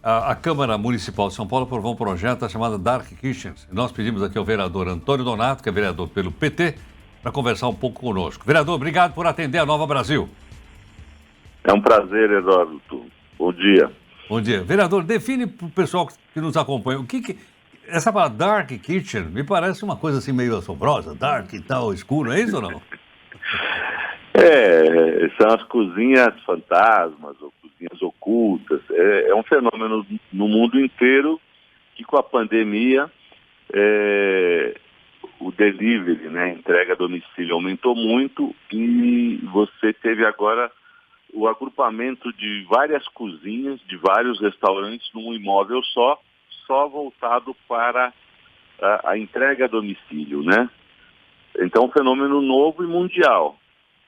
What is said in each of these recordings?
a Câmara Municipal de São Paulo aprovou um projeto chamado Dark Kitchens. Nós pedimos aqui ao vereador Antônio Donato, que é vereador pelo PT, para conversar um pouco conosco. Vereador, obrigado por atender a Nova Brasil. É um prazer, Eduardo. Bom dia. Bom dia. Vereador, define para o pessoal que nos acompanha, essa palavra Dark Kitchen me parece uma coisa assim meio assombrosa, dark e tal, escuro, é isso ou não? São as cozinhas fantasmas, ou cozinhas ocultas. É um fenômeno no mundo inteiro que com a pandemia o delivery, né, a entrega a domicílio aumentou muito e você teve agora o agrupamento de várias cozinhas, de vários restaurantes num imóvel só voltado para a entrega a domicílio, né? Então, um fenômeno novo e mundial.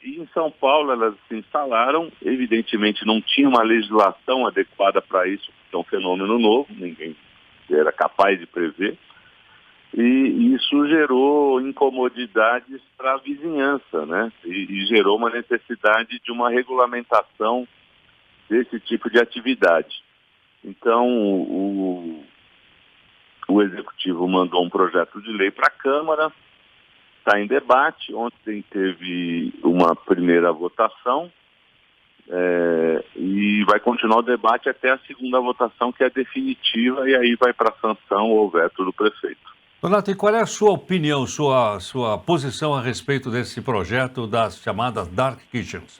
E em São Paulo elas se instalaram, evidentemente não tinha uma legislação adequada para isso, porque é um fenômeno novo, ninguém era capaz de prever. E isso gerou incomodidades para a vizinhança, né? E gerou uma necessidade de uma regulamentação desse tipo de atividade. Então, o Executivo mandou um projeto de lei para a Câmara, está em debate. Ontem teve uma primeira votação e vai continuar o debate até a segunda votação, que é definitiva, e aí vai para a sanção ou veto do prefeito. Donato, e qual é a sua opinião, sua posição a respeito desse projeto das chamadas Dark Kitchens?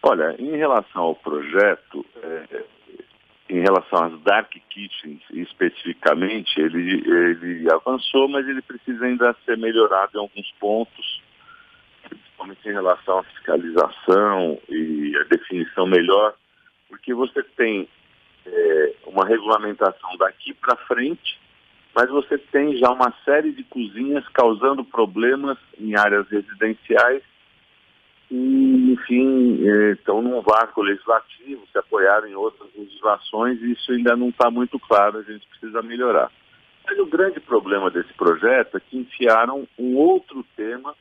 Olha, em relação ao projeto, em relação às Dark Kitchens especificamente, ele avançou, mas ele precisa ainda ser melhorado em alguns pontos, principalmente em relação à fiscalização e a definição melhor, porque você tem uma regulamentação daqui para frente, mas você tem já uma série de cozinhas causando problemas em áreas residenciais e, enfim, estão num vácuo legislativo, se apoiaram em outras legislações e isso ainda não está muito claro, a gente precisa melhorar. Mas o grande problema desse projeto é que enfiaram um outro tema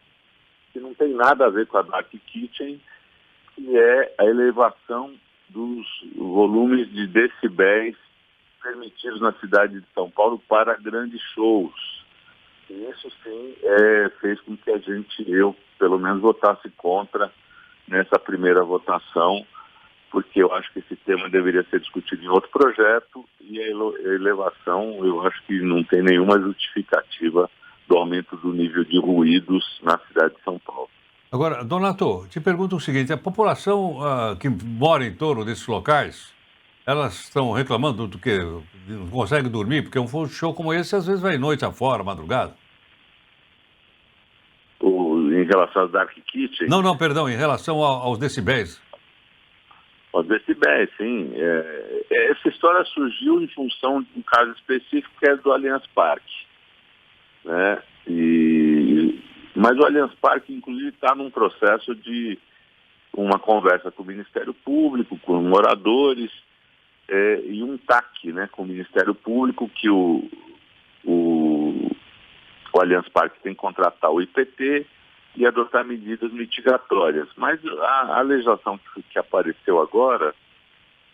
que não tem nada a ver com a Dark Kitchen, que é a elevação dos volumes de decibéis permitidos na cidade de São Paulo para grandes shows. E isso sim fez com que eu pelo menos votasse contra nessa primeira votação, porque eu acho que esse tema deveria ser discutido em outro projeto e a elevação eu acho que não tem nenhuma justificativa do aumento do nível de ruídos na cidade de São Paulo. Agora, Donato, te pergunto o seguinte, a população que mora em torno desses locais, elas estão reclamando do que não consegue dormir, porque um show como esse às vezes vai noite afora, madrugada. Em relação às Dark Kitchen? Não, perdão, em relação aos decibéis. Aos decibéis, sim. Essa história surgiu em função de um caso específico que é do Allianz Parque, né? Mas o Allianz Parque, inclusive, está num processo de uma conversa com o Ministério Público, com moradores, e um TAC, né, com o Ministério Público, que o Allianz Parque tem que contratar o IPT e adotar medidas mitigatórias. Mas a legislação que apareceu agora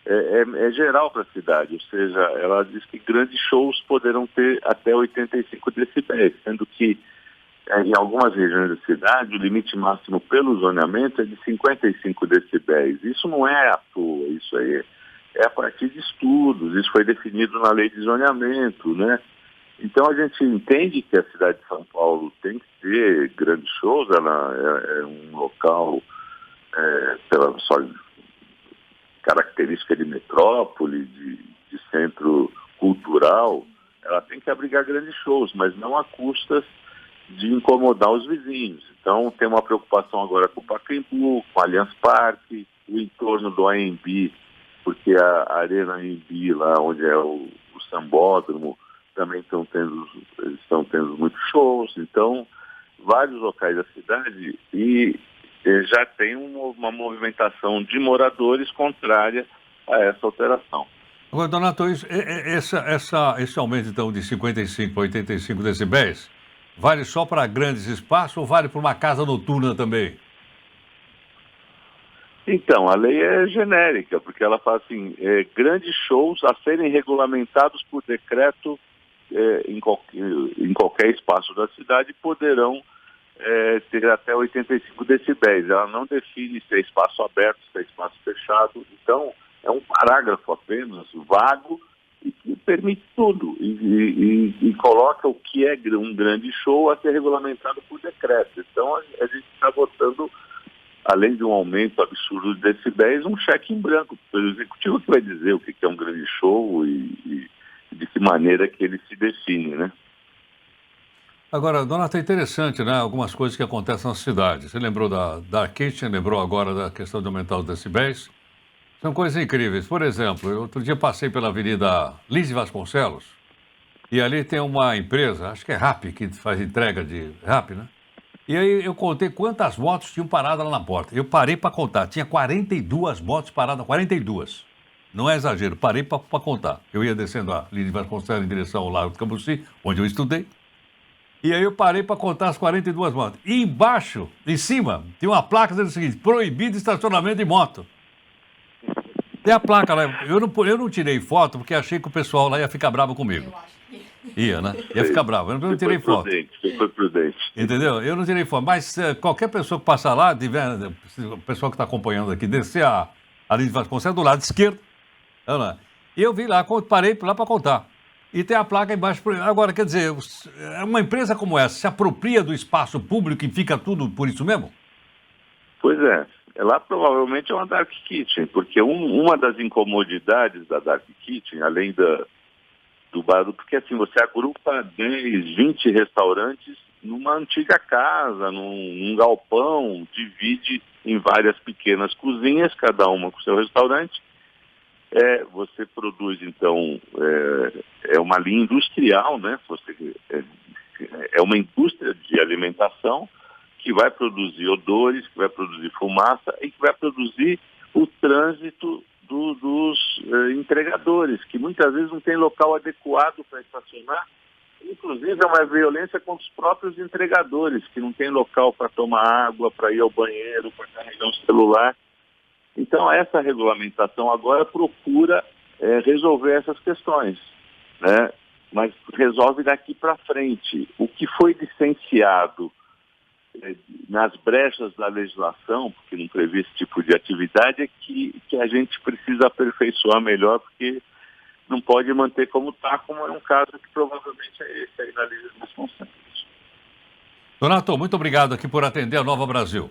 é geral para a cidade, ou seja, ela diz que grandes shows poderão ter até 85 decibéis, sendo que em algumas regiões da cidade o limite máximo pelo zoneamento é de 55 decibéis. Isso não é à toa, isso aí é a partir de estudos, isso foi definido na lei de zoneamento, né? Então a gente entende que a cidade de São Paulo tem que ter grandes shows, ela é um local pela sua característica de metrópole, de centro cultural, ela tem que abrigar grandes shows, mas não a custas de incomodar os vizinhos. Então tem uma preocupação agora com o Pacaembu, com o Allianz Parque, o entorno do AMB, porque a Arena AMB, lá onde é o Sambódromo, também estão tendo muitos shows. Então, vários locais da cidade e já tem uma movimentação de moradores contrária a essa alteração. Agora, Donato, esse aumento então de 55 para 85 decibéis, vale só para grandes espaços ou vale para uma casa noturna também? Então, a lei é genérica, porque ela fala assim, grandes shows a serem regulamentados por decreto em qualquer espaço da cidade poderão ter até 85 decibéis. Ela não define se é espaço aberto, se é espaço fechado. Então, é um parágrafo apenas, vago, e que permite tudo. E coloca o que é um grande show a ser regulamentado por decreto. Então, a gente está votando, além de um aumento absurdo de decibéis, um cheque em branco pelo executivo que vai dizer o que é um grande show e de que maneira que ele se define, né? Agora, Donato, é interessante, né? Algumas coisas que acontecem na cidade. Você lembrou da Dark Kitchen, lembrou agora da questão de aumentar os decibéis. São coisas incríveis. Por exemplo, eu outro dia passei pela Avenida Lise Vasconcelos e ali tem uma empresa, acho que é Rappi, que faz entrega de Rappi, né? E aí eu contei quantas motos tinham parado lá na porta. Eu parei para contar. Tinha 42 motos paradas, 42. Não é exagero, parei para contar. Eu ia descendo a Lise Vasconcelos em direção ao Lago do Cambuci, onde eu estudei. E aí eu parei para contar as 42 motos. E embaixo, em cima, tinha uma placa dizendo o seguinte: proibido estacionamento de moto. Tem a placa lá. Eu não tirei foto porque achei que o pessoal lá ia ficar bravo comigo. Ia, né? Ia ficar bravo. Eu não tirei foto. Foi prudente. Entendeu? Eu não tirei foto. Mas qualquer pessoa que passar lá, o pessoal que está acompanhando aqui, descer a Lise Vasconcelos do lado esquerdo. E eu vi lá, parei lá para contar. E tem a placa embaixo. Agora, quer dizer, uma empresa como essa se apropria do espaço público e fica tudo por isso mesmo? Pois é. Lá provavelmente é uma Dark Kitchen, porque uma das incomodidades da Dark Kitchen, além do barulho, porque assim, você agrupa 10, 20 restaurantes numa antiga casa, num galpão, divide em várias pequenas cozinhas, cada uma com seu restaurante. Você produz, então, é uma linha industrial, né? É uma indústria de alimentação que vai produzir odores, que vai produzir fumaça e que vai produzir o trânsito dos entregadores, que muitas vezes não tem local adequado para estacionar. Inclusive, é uma violência contra os próprios entregadores, que não tem local para tomar água, para ir ao banheiro, para carregar um celular. Então, essa regulamentação agora procura resolver essas questões, né? Mas resolve daqui para frente. O que foi licenciado nas brechas da legislação, porque não prevê esse tipo de atividade, é que a gente precisa aperfeiçoar melhor, porque não pode manter como está, como é um caso que provavelmente é esse aí da Lise Vasconcelos. Donato, muito obrigado aqui por atender a Nova Brasil.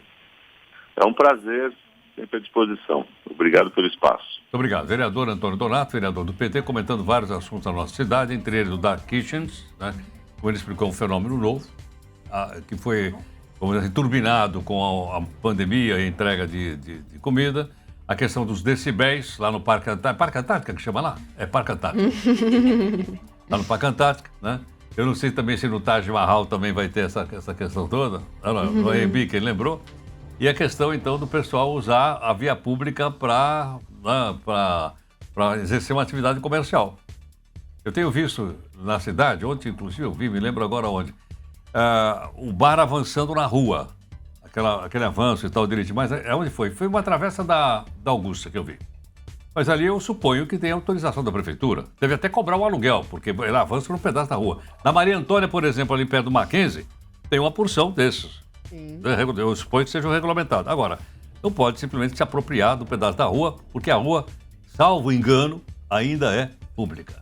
É um prazer, sempre à disposição. Obrigado pelo espaço. Muito obrigado. Vereador Antônio Donato, vereador do PT, comentando vários assuntos da nossa cidade, entre eles o Dark Kitchens, né? Como ele explicou, um fenômeno novo, que foi, vamos dizer, turbinado com a pandemia e a entrega de comida. A questão dos decibéis lá no Parque Antártica. Parque Antártica que chama lá? É Parque Antártica. Lá no Parque Antártica, né? Eu não sei também se no Taj Mahal também vai ter essa questão toda. No AMB, quem lembrou? E a questão, então, do pessoal usar a via pública para exercer uma atividade comercial. Eu tenho visto na cidade, ontem, inclusive, eu vi, me lembro agora onde, o bar avançando na rua. Aquele avanço e tal direitinho. Mas onde foi? Foi uma travessa da Augusta que eu vi. Mas ali eu suponho que tem autorização da prefeitura. Deve até cobrar o aluguel, porque ele avança num pedaço da rua. Na Maria Antônia, por exemplo, ali perto do Mackenzie, tem uma porção desses. Sim. Eu suponho que sejam regulamentados. Agora, não pode simplesmente se apropriar do pedaço da rua, porque a rua, salvo engano, ainda é pública.